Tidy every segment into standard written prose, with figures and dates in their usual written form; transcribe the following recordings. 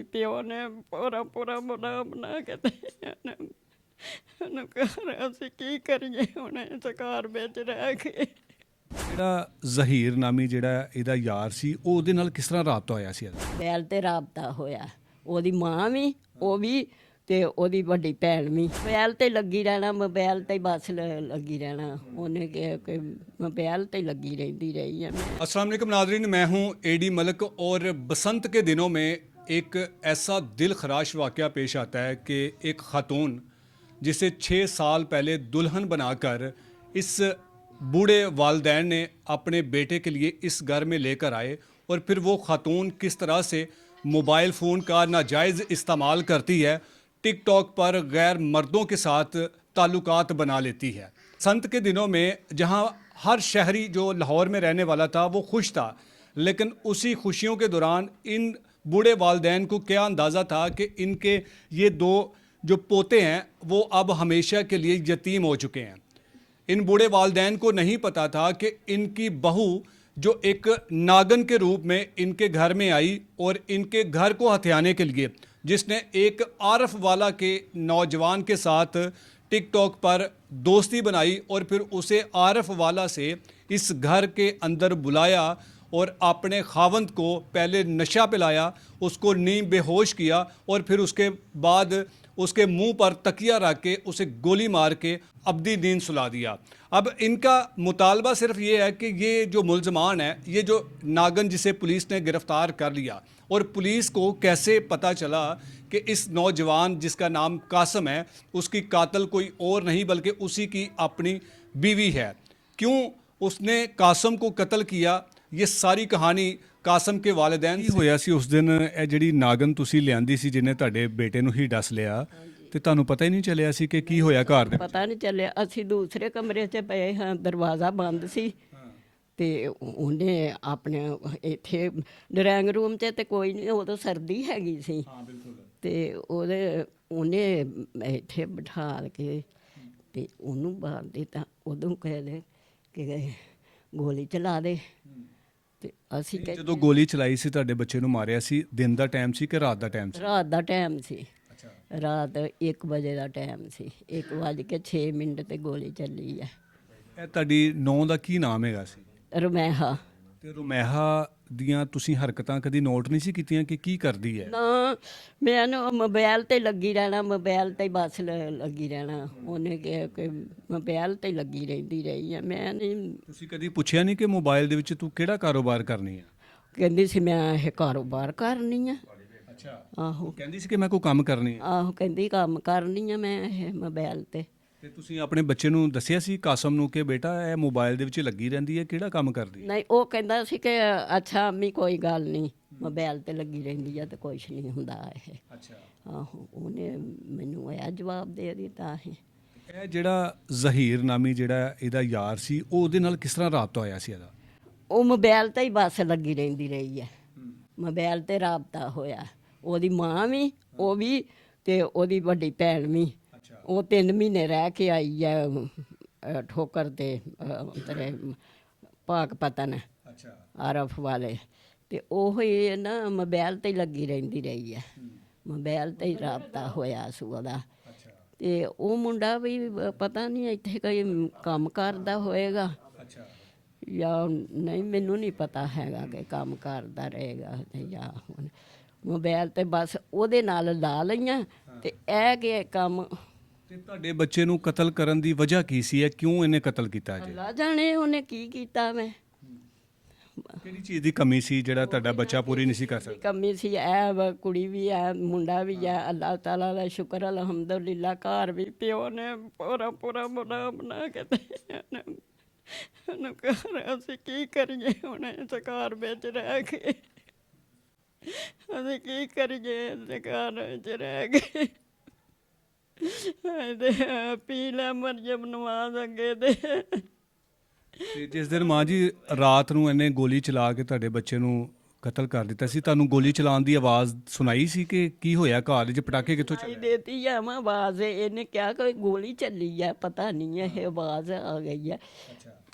ਪਿਓ ਨੇ ਪੂਰਾ ਪੂਰਾ ਬਣਾ ਬਣਾ ਕੇ ਤੇ ਉਹਨੂੰ ਘਰ ਅਸੀਂ ਕੀ ਕਰੀਏ ਹੁਣ ਇਸ ਘਰ ਵਿੱਚ ਰਹਿ ਕੇ। ਜਿਹੜਾ ਜ਼ਹੀਰ ਨਾਮੀ ਜਿਹੜਾ ਇਹਦਾ ਯਾਰ ਸੀ ਉਹ ਉਹਦੇ ਨਾਲ ਕਿਸ ਤਰ੍ਹਾਂ ਰਾਬਤਾ ਹੋਇਆ ਸੀ ਇਹਦਾ? ਮੋਬਾਇਲ ਤੇ ਰਾਬਤਾ ਹੋਇਆ, ਉਹਦੀ ਮਾਂ ਵੀ, ਉਹ ਵੀ ਤੇ ਉਹਦੀ ਵੱਡੀ ਭੈਣ ਵੀ। ਮੋਬਾਇਲ ਤੇ ਲੱਗੀ ਰਹਿਣਾ, ਮੋਬਾਇਲ ਤੇ ਬਸ ਲੱਗੀ ਰਹਿਣਾ। ਉਹਨੇ ਕਿਹਾ ਕਿ ਮੋਬਾਇਲ ਤੇ ਲੱਗੀ ਰਹਿੰਦੀ ਰਹੀ है। अस्सलाम वालेकुम नाज़रीन, मैं हूं एडी मलिक और बसंत के दिनों में एक ऐसा दिल खराश वाक़या पेश आता है कि एक ख़ातून जिसे 6 साल पहले दुल्हन बनाकर इस बूढ़े वालदैन ने अपने बेटे के लिए इस घर में लेकर आए और फिर वो ख़ातून किस तरह से मोबाइल फ़ोन का नाजायज़ इस्तेमाल करती है, टिकटॉक पर गैर मर्दों के साथ ताल्लुकात बना लेती है। संत के दिनों में जहाँ हर शहरी जो लाहौर में रहने वाला था वो खुश था, लेकिन उसी खुशियों के दौरान इन बूढ़े वालदैन को क्या अंदाज़ा था कि इनके ये दो जो पोते हैं वो अब हमेशा के लिए यतीम हो चुके हैं। इन बूढ़े वालदैन को नहीं पता था कि इनकी बहू जो एक नागन के रूप में इनके घर में आई और इनके घर को हथियाने के लिए, जिसने एक आरफ वाला के नौजवान के साथ टिकटॉक पर दोस्ती बनाई और फिर उसे आरफ वाला से इस घर के अंदर बुलाया और अपने खावंद को पहले नशा पिलाया, उसको नींद बेहोश किया और फिर उसके बाद उसके मुंह पर तकिया रख के उसे गोली मार के अब्दी नींद सुला दिया। अब इनका मुतालबा सिर्फ ये है कि ये जो मुल्ज़मान है, ये जो नागन जिसे पुलिस ने गिरफ़्तार कर लिया, और पुलिस को कैसे पता चला कि इस नौजवान जिसका नाम कासम है उसकी कातिल कोई और नहीं बल्कि उसी की अपनी बीवी है, क्यों उसने कासम को कत्ल किया, ये सारी कहानी ਕਾਸਮ ਕੇ ਵਾਲਿदैन ਕੀ ਹੋਇਆ ਸੀ ਉਸ ਦਿਨ? ਇਹ ਜਿਹੜੀ ਨਾਗਨ ਤੁਸੀਂ ਲਿਆਂਦੀ ਸੀ ਜਿਹਨੇ ਤੁਹਾਡੇ ਬੇਟੇ ਨੂੰ ਹੀ ਡਸ ਲਿਆ, ਤੇ ਤੁਹਾਨੂੰ ਪਤਾ ਹੀ ਨਹੀਂ ਚੱਲਿਆ ਸੀ ਕਿ ਕੀ ਹੋਇਆ ਘਰ ਦੇ? ਪਤਾ ਨਹੀਂ ਚੱਲਿਆ, ਅਸੀਂ ਦੂਸਰੇ ਕਮਰੇ 'ਚ ਪਏ ਹਾਂ, ਦਰਵਾਜ਼ਾ ਬੰਦ ਸੀ ਤੇ ਉਹਨੇ ਆਪਣੇ ਇੱਥੇ ਡਰਾਇੰਗ ਰੂਮ 'ਚ ਤੇ ਕੋਈ ਨਹੀਂ, ਉਦੋਂ ਸਰਦੀ ਹੈਗੀ ਸੀ। ਹਾਂ ਬਿਲਕੁਲ। ਤੇ ਉਹਨੇ ਇੱਥੇ ਬਿਠਾ ਕੇ ਤੇ ਉਹਨੂੰ ਬਾਹਰ ਦਿੱਤਾ। ਉਦੋਂ ਕਹਿੰਦੇ ਕਿ ਗੋਲੀ ਚਲਾ ਦੇ। ਤੇ ਅਸੀਂ ਜਦੋਂ ਗੋਲੀ ਚਲਾਈ ਸੀ ਤੁਹਾਡੇ ਬੱਚੇ ਨੂੰ ਮਾਰਿਆ ਸੀ, ਦਿਨ ਦਾ ਟਾਈਮ ਸੀ ਕਿ ਰਾਤ ਦਾ ਟਾਈਮ ਸੀ? ਰਾਤ ਦਾ ਟਾਈਮ ਸੀ। ਰਾਤ 1 ਵਜੇ ਦਾ ਟਾਈਮ ਸੀ, 1:06 ਤੇ ਗੋਲੀ ਚੱਲੀ ਹੈ। ਇਹ ਤੁਹਾਡੀ ਨੂੰਹ ਦਾ ਕੀ ਨਾਮ ਹੈਗਾ ਸੀ? ਰਮੈਹਾ। ਤੇ ਰਮੈਹਾ ਦੀਆਂ ਤੁਸੀਂ ਹਰਕਤਾਂ ਕਦੀ ਨੋਟ ਨਹੀਂ ਸੀ ਕੀਤੀਆਂ ਕਿ ਕੀ ਕਰਦੀ ਹੈ? ਨਾ, ਮੈਨੂੰ ਮੋਬਾਇਲ ਤੇ ਲੱਗੀ ਰਹਿਣਾ, ਮੋਬਾਇਲ ਤੇ ਬਸ ਲੱਗੀ ਰਹਿਣਾ। ਉਹਨੇ ਕਿਹਾ ਕਿ ਮੋਬਾਇਲ ਤੇ ਲੱਗੀ ਰਹਿੰਦੀ ਰਹੀ ਹੈ। ਮੈਂ ਨਹੀਂ, ਤੁਸੀਂ ਕਦੀ ਪੁੱਛਿਆ ਨਹੀਂ ਕਿ ਮੋਬਾਈਲ ਦੇ ਵਿੱਚ ਤੂੰ ਕਿਹੜਾ ਕਾਰੋਬਾਰ ਕਰਨੀ ਹੈ? ਕਹਿੰਦੀ ਸੀ ਮੈਂ ਇਹ ਕਾਰੋਬਾਰ ਕਰਨੀ ਆ। ਅੱਛਾ। ਆਹੋ ਕਹਿੰਦੀ ਸੀ ਕਿ ਮੈਂ ਕੋਈ ਕੰਮ ਕਰਨੀ ਹੈ? ਆਹੋ, ਕਹਿੰਦੀ ਕੰਮ ਕਰਨੀ ਆ ਮੈਂ ਇਹ ਮੋਬਾਇਲ ਤੇ। ਤੇ ਤੁਸੀਂ ਆਪਣੇ ਬੱਚੇ ਨੂੰ ਦੱਸਿਆ ਸੀ ਕਾਸਮ ਨੂੰ ਕਿ ਬੇਟਾ ਇਹ ਮੋਬਾਈਲ ਦੇ ਵਿੱਚ ਲੱਗੀ ਰਹਿੰਦੀ ਹੈ, ਕਿਹੜਾ ਕੰਮ ਕਰਦੀ ਹੈ? ਨਹੀਂ, ਉਹ ਕਹਿੰਦਾ ਸੀ ਕਿ ਅੱਛਾ ਅੰਮੀ ਕੋਈ ਗੱਲ ਨਹੀਂ, ਮੋਬਾਈਲ ਤੇ ਲੱਗੀ ਰਹਿੰਦੀ ਆ ਤੇ ਕੁਛ ਨਹੀਂ ਹੁੰਦਾ ਇਹ। ਅੱਛਾ। ਆਹੋ, ਉਹਨੇ ਮੈਨੂੰ ਇਹ ਜਵਾਬ ਦੇ ਦਿੱਤਾ ਹੈ। ਇਹ ਜਿਹੜਾ ਜ਼ਹੀਰ ਨਾਮੀ ਜਿਹੜਾ ਇਹਦਾ ਯਾਰ ਸੀ ਉਹ ਉਹਦੇ ਨਾਲ ਕਿਸ ਤਰ੍ਹਾਂ ਰਾਬਤਾ ਹੋਇਆ ਸੀ ਇਹਦਾ? ਉਹ ਮੋਬਾਇਲ ਤੇ ਹੀ ਬਸ ਲੱਗੀ ਰਹਿੰਦੀ ਰਹੀ ਹੈ। ਮੋਬਾਇਲ ਤੇ ਰਾਬਤਾ ਹੋਇਆ, ਉਹਦੀ ਮਾਂ ਵੀ, ਉਹ ਵੀ ਤੇ ਉਹਦੀ ਵੱਡੀ ਭੈਣ ਵੀ। ਉਹ 3 ਮਹੀਨੇ ਰਹਿ ਕੇ ਆਈ ਹੈ ਠੋਕਰ ਤੇ ਤੇਰੇ ਪਾਕ ਪਤਨ ਆਰਫ ਵਾਲੇ। ਤੇ ਉਹ ਹੀ ਨਾ ਮੋਬਾਇਲ ਤੇ ਹੀ ਲੱਗੀ ਰਹਿੰਦੀ ਰਹੀ ਹੈ, ਮੋਬਾਇਲ ਤੇ ਹੀ ਰਾਬਤਾ ਹੋਇਆ ਸੀ ਉਹਦਾ। ਤੇ ਉਹ ਮੁੰਡਾ ਵੀ ਪਤਾ ਨਹੀਂ ਇੱਥੇ ਕੋਈ ਕੰਮ ਕਰਦਾ ਹੋਏਗਾ ਜਾਂ ਨਹੀਂ, ਮੈਨੂੰ ਨਹੀਂ ਪਤਾ ਹੈਗਾ ਕਿ ਕੰਮ ਕਰਦਾ ਰਹੇਗਾ ਜਾਂ ਹੁਣ ਮੋਬਾਇਲ ਤੇ ਬਸ ਉਹਦੇ ਨਾਲ ਲਾ ਲਈਆਂ। ਤੇ ਇਹ ਕਿ ਕੰਮ ਤੇ ਤੁਹਾਡੇ ਬੱਚੇ ਨੂੰ ਕਤਲ ਕਰਨ ਦੀ ਵਜ੍ਹਾ ਕੀ ਸੀ? ਹੈ ਕਿਉਂ ਇਹਨੇ ਕਤਲ ਕੀਤਾ ਜੀ? ਅੱਲਾ ਜਾਣੇ ਉਹਨੇ ਕੀ ਕੀਤਾ। ਮੈਂ ਕਿਹੜੀ ਚੀਜ਼ ਦੀ ਕਮੀ ਸੀ ਜਿਹੜਾ ਤੁਹਾਡਾ ਬੱਚਾ ਪੂਰੀ ਨਹੀਂ ਸੀ ਕਰ ਸਕਦਾ? ਕਮੀ ਸੀ ਇਹ ਕੁੜੀ ਵੀ ਹੈ, ਮੁੰਡਾ ਵੀ ਹੈ। ਅੱਲਾਹ ਤਾਲਾ ਦਾ ਸ਼ੁਕਰ ਅਲਹਮਦੁਲਿਲਾ, ਘਰ ਵੀ ਪਿਓ ਨੇ ਪੂਰਾ ਪੂਰਾ ਬਣਾ ਕੇ ਤੇ ਉਹਨੂੰ ਘਰ ਅਸੀਂ ਕੀ ਕਰੀਏ ਹੁਣ ਇਸ ਘਰ ਵਿੱਚ ਰਹਿ ਕੇ। ਅਸੀਂ ਕੀ ਕਰੀਏ ਇਸ ਘਰ ਵਿੱਚ ਰਹਿ ਕੇ। ਪੀ ਲੈ ਮਰਜਮ ਨਵਾਜ਼ ਅੱਗੇ ਦੇ। ਤੇ ਜਿਸ ਦਿਨ ਮਾਂ ਜੀ ਰਾਤ ਨੂੰ ਇਹਨੇ ਗੋਲੀ ਚਲਾ ਕੇ ਤੁਹਾਡੇ ਬੱਚੇ ਨੂੰ ਕਤਲ ਕਰ ਦਿੱਤਾ ਸੀ, ਤੁਹਾਨੂੰ ਗੋਲੀ ਚਲਾਉਣ ਦੀ ਆਵਾਜ਼ ਸੁਣਾਈ ਸੀ ਕਿ ਕੀ ਹੋਇਆ? ਘਰ ਵਿੱਚ ਪਟਾਕੇ ਕਿੱਥੋਂ ਚੱਲੇ? ਦੇਤੀ ਆ ਮੈਂ ਆਵਾਜ਼, ਇਹਨੇ ਕਿਹਾ ਕੋਈ ਗੋਲੀ ਚੱਲੀ ਆ, ਪਤਾ ਨਹੀਂ ਇਹ ਆਵਾਜ਼ ਆ ਗਈ ਹੈ।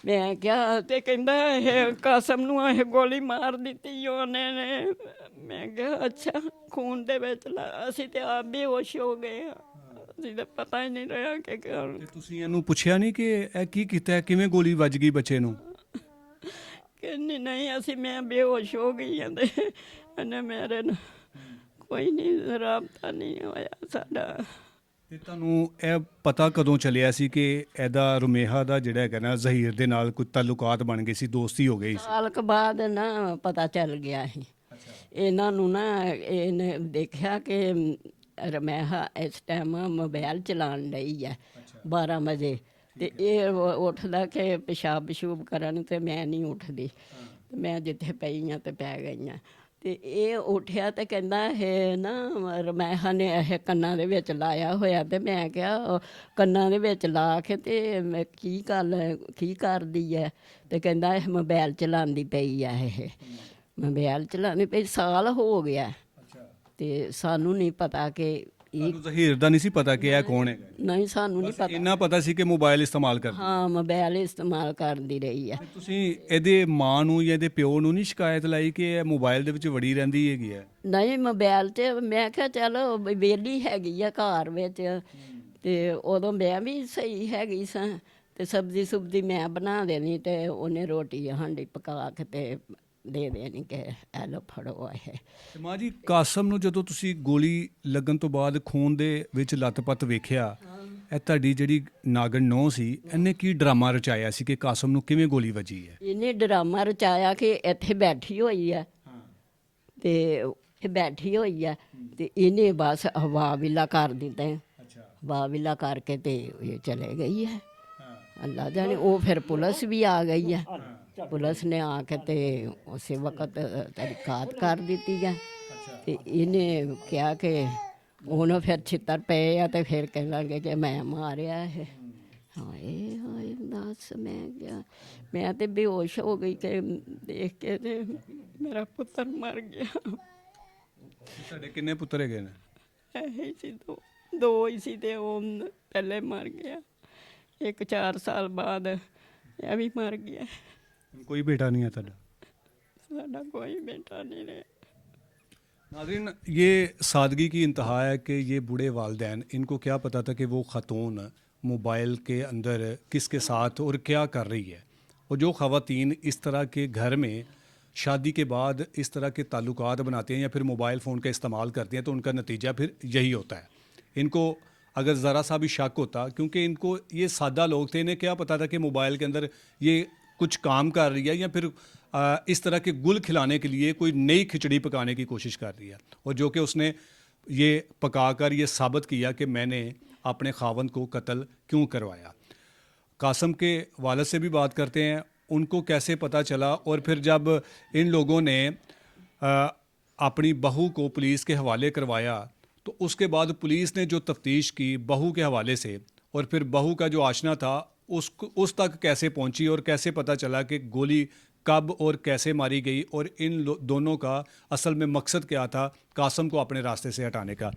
ਮੈਂ ਕਿਹਾ ਤੇ ਕਹਿੰਦਾ ਇਹ ਕਾਸਮ ਨੂੰ ਇਹ ਗੋਲੀ ਮਾਰ ਦਿੱਤੀ ਉਹਨੇ ਨੇ। ਮੈਂ ਕਿਹਾ ਅੱਛਾ ਖੂਨ ਦੇ ਵਿੱਚ ਅਸੀਂ ਤੇ ਆਪ ਬੇਹੋਸ਼ ਹੋ ਗਏ ਆ, ਅਸੀਂ ਤਾਂ ਪਤਾ ਹੀ ਨਹੀਂ ਰਿਹਾ ਕਿ ਕੌਣ। ਤੇ ਤੁਸੀਂ ਇਹਨੂੰ ਪੁੱਛਿਆ ਨਹੀਂ ਕਿ ਇਹ ਕੀ ਕੀਤਾ ਹੈ, ਕਿਵੇਂ ਗੋਲੀ ਵੱਜ ਗਈ ਬੱਚੇ ਨੂੰ? ਕਹਿੰਦੀ ਨਹੀਂ ਅਸੀਂ ਮੈਂ ਬੇਹੋਸ਼ ਹੋ ਗਈ ਹਾਂ ਤੇ ਇਹਨੇ ਮੇਰੇ ਨਾਲ ਕੋਈ ਨਹੀਂ ਰਾਬਤਾ ਨਹੀਂ ਹੋਇਆ ਸਾਡਾ। ਤੇ ਤੁਹਾਨੂੰ ਇਹ ਪਤਾ ਕਦੋਂ ਚੱਲਿਆ ਸੀ ਕਿ ਇਹਦਾ ਰੁਮੇਹਾ ਦਾ ਜਿਹੜਾ ਹੈਗਾ ਨਾ ਜ਼ਹੀਰ ਦੇ ਨਾਲ ਕੋਈ ਤਾਲੁਕਾਤ ਬਣ ਗਏ ਸੀ, ਦੋਸਤੀ ਹੋ ਗਈ ਸੀ? ਸਾਲ ਕੁ ਬਾਅਦ ਨਾ ਪਤਾ ਚੱਲ ਗਿਆ ਸੀ ਇਹਨਾਂ ਨੂੰ ਨਾ। ਇਹਨੇ ਦੇਖਿਆ ਕਿ ਰਮੈਹਾ ਇਸ ਟਾਈਮ ਮੋਬਾਈਲ ਚਲਾਉਣ ਲਈ ਹੈ 12 ਵਜੇ, ਤੇ ਇਹ ਉੱਠਦਾ ਕਿ ਪਿਸ਼ਾਬ ਪਸ਼ੂਬ ਕਰਨ, ਤੇ ਮੈਂ ਨਹੀਂ ਉੱਠਦੀ, ਤੇ ਮੈਂ ਜਿੱਥੇ ਪਈ ਹਾਂ ਤੇ ਪੈ ਗਈ ਹਾਂ। ਤੇ ਇਹ ਉੱਠਿਆ ਤੇ ਕਹਿੰਦਾ ਇਹ ਨਾ ਰਮੈਹਾ ਨੇ ਇਹ ਕੰਨਾਂ ਦੇ ਵਿੱਚ ਲਾਇਆ ਹੋਇਆ। ਤੇ ਮੈਂ ਕਿਹਾ ਕੰਨਾਂ ਦੇ ਵਿੱਚ ਲਾ ਕੇ ਤੇ ਮੈਂ ਕੀ ਕਰਦੀ ਹੈ? ਤੇ ਕਹਿੰਦਾ ਇਹ ਮੋਬਾਈਲ ਚਲਾਉਂਦੀ ਪਈ ਆ, ਇਹ ਮੋਬਾਈਲ ਚਲਾਉਂਦੀ ਪਈ। ਸਾਲ ਹੋ ਗਿਆ ਤੇ ਸਾਨੂੰ ਨਹੀਂ ਪਤਾ ਕਿ ਇਹ ਤੁਹਾਨੂੰ ਜ਼ਹੀਰ ਦਾ ਨਹੀਂ ਸੀ ਪਤਾ ਕਿ ਇਹ ਕੌਣ ਹੈ? ਨਹੀਂ, ਸਾਨੂੰ ਨਹੀਂ ਪਤਾ। ਇੰਨਾ ਪਤਾ ਸੀ ਕਿ ਮੋਬਾਈਲ ਇਸਤੇਮਾਲ ਕਰਦਾ। ਹਾਂ, ਮੋਬਾਈਲ ਇਸਤੇਮਾਲ ਕਰਦੀ ਰਹੀ ਹੈ। ਤੁਸੀਂ ਇਹਦੇ ਮਾਂ ਨੂੰ ਜਾਂ ਇਹਦੇ ਪਿਓ ਨੂੰ ਨਹੀਂ ਸ਼ਿਕਾਇਤ ਲਾਈ ਕਿ ਇਹ ਮੋਬਾਈਲ ਦੇ ਵਿੱਚ ਵੜੀ ਰਹਿੰਦੀ ਹੈਗੀ ਹੈ? ਨਹੀਂ, ਮੋਬਾਈਲ 'ਤੇ ਮੈਂ ਕਿਹਾ ਚਲੋ ਵਿਹਲੀ ਹੈਗੀ ਆ ਘਰ ਵਿੱਚ, ਤੇ ਉਦੋਂ ਮੈਂ ਵੀ ਸਹੀ ਹੈਗੀ ਸਾਂ, ਤੇ ਸਬਜ਼ੀ ਸੁਬਜ਼ੀ ਮੈਂ ਬਣਾ ਦੇਣੀ, ਤੇ ਉਹਨੇ ਰੋਟੀ ਹਾਂਡੀ ਪਕਾ ਕੇ ਤੇ ਦੇ ਦੇਣੀ ਕਿ ਇਹ ਲਓ ਫੜੋ ਇਹ। ਤੇ ਮਾਂ ਜੀ, ਕਾਸਮ ਨੂੰ ਜਦੋਂ ਤੁਸੀਂ ਗੋਲੀ ਲੱਗਣ ਤੋਂ ਬਾਅਦ ਖੂਨ ਦੇ ਵਿੱਚ ਲੱਤ-ਪੱਤ ਵੇਖਿਆ, ਇਹ ਤੁਹਾਡੀ ਜਿਹੜੀ ਨਾਗਣ ਨੂੰਹ ਸੀ, ਇਹਨੇ ਕੀ ਡਰਾਮਾ ਰਚਾਇਆ ਸੀ ਕਿ ਕਾਸਮ ਨੂੰ ਕਿਵੇਂ ਗੋਲੀ ਵੱਜੀ ਹੈ? ਇਹਨੇ ਡਰਾਮਾ ਰਚਾਇਆ ਕਿ ਇੱਥੇ ਬੈਠੀ ਹੋਈ ਆ, ਤੇ ਇਹ ਬੈਠੀ ਹੋਈ ਆ, ਤੇ ਇਹਨੇ ਬਸ ਹਵਾ ਵਿਲਾ ਕਰ ਦਿੱਤਾ। ਹਵਾ ਵਿਲਾ ਕਰਕੇ ਤੇ ਇਹ ਚਲੇ ਗਈ ਹੈ। ਅੱਲਾ ਜਾਣੇ। ਉਹ ਫਿਰ ਪੁਲਿਸ ਵੀ ਆ ਗਈ ਹੈ, ਪੁਲਿਸ ਨੇ ਆ ਕੇ ਤੇ ਉਸੇ ਵਕਤ ਤਹਿਕੀਕਾਤ ਕਰ ਦਿੱਤੀ ਹੈ। ਤੇ ਇਹਨੇ ਕਿਹਾ ਕਿ ਉਹਨੂੰ ਫਿਰ ਛਿੱਤਰ ਪਏ ਆ, ਤੇ ਫਿਰ ਕਹਿਣ ਲੱਗੇ ਕਿ ਮੈਂ ਮਾਰਿਆ ਇਹ। ਹਾਏ ਹਾਏ ਦੱਸ, ਮੈਂ ਕਿਹਾ ਮੈਂ ਤੇ ਬੇਹੋਸ਼ ਹੋ ਗਈ ਕਿ ਦੇਖ ਕੇ, ਤੇ ਮੇਰਾ ਪੁੱਤਰ ਮਰ ਗਿਆ। ਤੁਹਾਡੇ ਕਿੰਨੇ ਪੁੱਤਰ ਹੈਗੇ ਨੇ? ਇਹੀ ਸੀ, ਦੋ ਹੀ ਸੀ, ਤੇ ਉਹ ਪਹਿਲੇ ਮਰ ਗਿਆ। ਇੱਕ 4 ਸਾਲ ਬਾਅਦ ਇਹ ਵੀ ਮਰ ਗਿਆ। कोई बेटा नहीं है ਤੁਹਾਡਾ? साडा कोई बेटा नहीं है। नाज़रीन, ये सादगी की इंतहा है कि ये बूढ़े वालिदैन, इनको क्या पता था कि वो ख़ातून मोबाइल के अंदर किसके साथ और क्या कर रही है। और जो ख़वातीन इस तरह के घर में शादी के बाद इस तरह के ताल्लुकात बनाते हैं या फिर मोबाइल फ़ोन का इस्तेमाल करते हैं, तो उनका नतीजा फिर यही होता है। इनको अगर ज़रा सा भी शक होता, क्योंकि इनको ये सादा लोग थे, इन्हें क्या पता था कि मोबाइल के अंदर ये कुछ काम कर रही है या फिर इस तरह के गुल खिलाने के लिए कोई नई खिचड़ी पकाने की कोशिश कर रही है। और जो कि उसने ये पकाकर ये साबित किया कि मैंने अपने खावंद को कत्ल क्यों करवाया। कासम के वालिद से भी बात करते हैं, उनको कैसे पता चला, और फिर जब इन लोगों ने अपनी बहू को पुलिस के हवाले करवाया, तो उसके बाद पुलिस ने जो तफ्तीश की बहू के हवाले से, और फिर बहू का जो आशना था उस तक कैसे पहुंची, और कैसे पता चला कि गोली कब और कैसे मारी गई, और इन दोनों का असल में मकसद क्या था कासम को अपने रास्ते से हटाने का।